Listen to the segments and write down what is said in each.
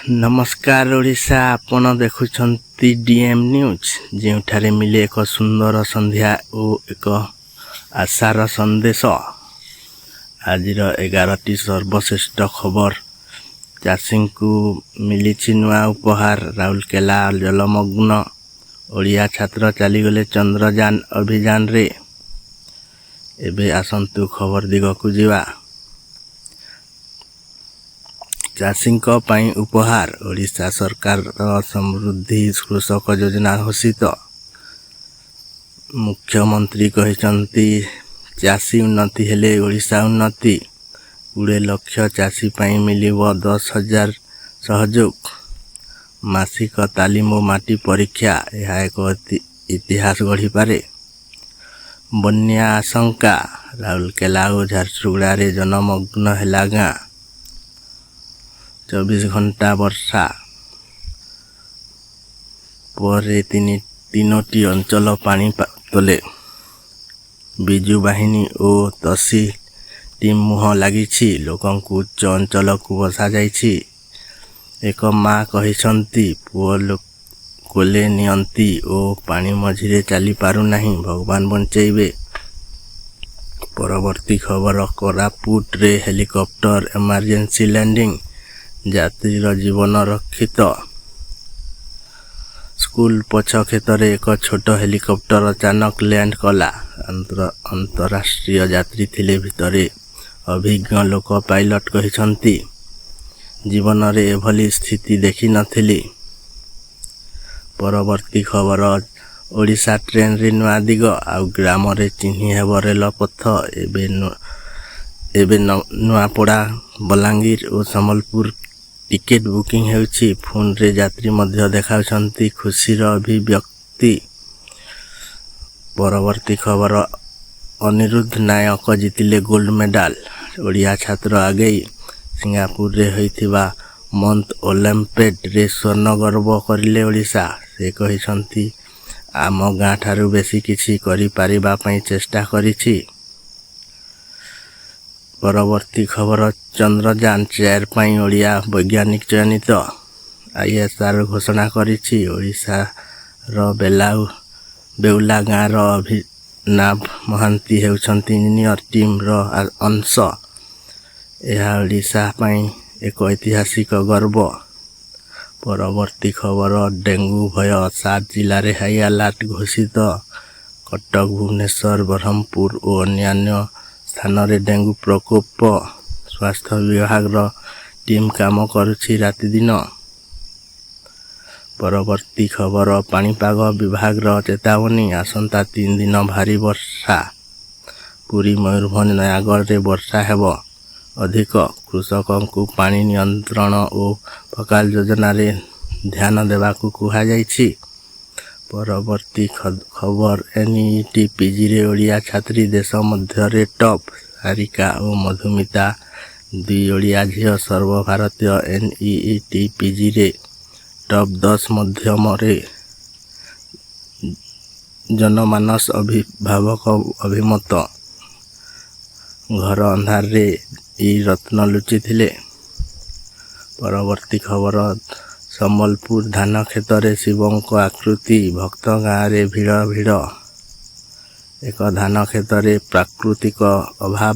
नमस्कार ओडिशा आपण देखुछंती DM news जेउठारे मिले एक सुंदर संध्या और एक आशार संदेश। आज 11टी सर्वश्रेष्ठ खबर चाषी को मिली नुआ उपहार। राउरकेला जलमग्न ओडिया छात्र चलीगले चंद्रयान अभियान रे। एबे आसंतु खबर दिग को जीवा। चाषी उपहार ओडिशा सरकार समृद्धि कृषक योजना घोषित। मुख्यमंत्री कहते चाषी उन्नति हेले ओडिशा उन्नति। 20 लाख चाषी मिलिब 10,000 सहयोग। मासिक तालीम और माटी परीक्षा यह एक इतिहास गढ़ी पारे। बन्या आशंका राउरकेला और झारसुगुड़ा जनमग्न है गाँ। 24 घंटा वर्षा पर तीनोटी अंचल पानी तले। बिजु बाहिनी और तहसील टीम मुह लगी लोकों उच्च अंचल को बसा जाइछि। एक माँ कहते पुओ कोले नियंती और पानी मझिरे चली पारु नहीं, भगवान बंचेबे। परवर्ती खबर कोरापुट रे हेलिकॉप्टर इमरजेंसी लैंडिंग, यात्रीर जीवन रक्षित। स्कूल पछ क्षेत्र एक छोट हेलिकॉप्टर अचानक लैंड कला। अंतरराष्ट्रीय यात्री थिले भितरे अभिज्ञ लोक पायलट कहते जीवन रे एभली स्थिति देखी नथिली। परवर्ती खबर ओडिशा ट्रेन रे नुआ दिग आउ ग्राम रे चिन्ही हेब रेल पथ। एबे नुआपड़ा बलांगीर और संबलपुर टिकेट बुकिंग हेउछि। फोन रे यात्री मध्य देखाउछंती खुशीर अभिव्यक्ति। परवर्ती खबर अनिरुद्ध नायक जीतिले गोल्ड मेडल। ओडिया छात्र आगे सिंगापुर रे होइथिबा मंथ ओलंपिड रे स्वर्ण गर्व करिले ओडिशा। से कहिसंती आम गाँ ठारू बेसी किछि करि पारिबा पई चेष्टा करिछि। परवर्ती खबर चंद्रयान 4 पाई ओडिया वैज्ञानिक चयनित। आईएसआर घोषणा करिछि। ओडिशा रो बेउला गाँ रो अभिनव महांती हेउछंती इंजीनियर टीम रो अंश। यह ओडिशा पाई एक ऐतिहासिक गर्व। परवर्ती खबर डेंगू भय 7 जिले में हाई अलर्ट घोषित। कटक, भुवनेश्वर, ब्रह्मपुर और अन्य स्थान रे डेंगू प्रकोप। स्वास्थ्य विभाग रो टीम काम करुछि राति दिन। परवर्ती खबर पाणीपाग विभाग रो चेतावनी आसंता 3 दिन भारी वर्षा। पुरी, मयूरभंज, नयागढ़ रे वर्षा हेबो अधिक। कृषकों को पानी नियंत्रण और फकाल योजना रे ध्यान देवा को कहा जाइछि। परवर्ती खबर एनईटी पीजी रे ओडिया छात्री देश मध्य रे टॉप। सारिका और मधुमिता 2 ओडिया झील सर्वभारतीय एनईटी पीजी रे टॉप 10 मध्यम रे जनमानस अभिभावक अभिमत। घर अंधार रे ई रत्न लुचि थिले। परवर्ती खबर संबलपुर धान क्षेत्र शिवों को आकृति। भक्त गाँव रे भिड़ भिड़। एक धान क्षेत्र प्राकृतिक अभाव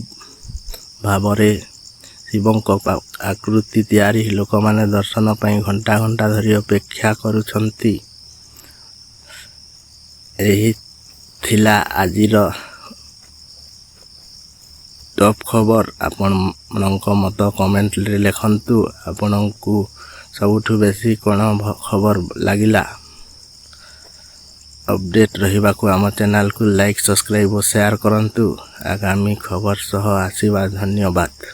भाव रे शिवों को आकृति तैयारी लोक माने दर्शन पाई घंटा घंटा धरी अपेक्षा करुछंती। एही थिला आजिर टॉप खबर। आपण मत कमेंट रे लिखंतु आपण को सबुठु बेसी कोन खबर लागिला। अपडेट रहिबा को आम चैनल को लाइक, सब्सक्राइब और शेयर करंतु। आगामी खबर सह आशीर्वाद। धन्यवाद।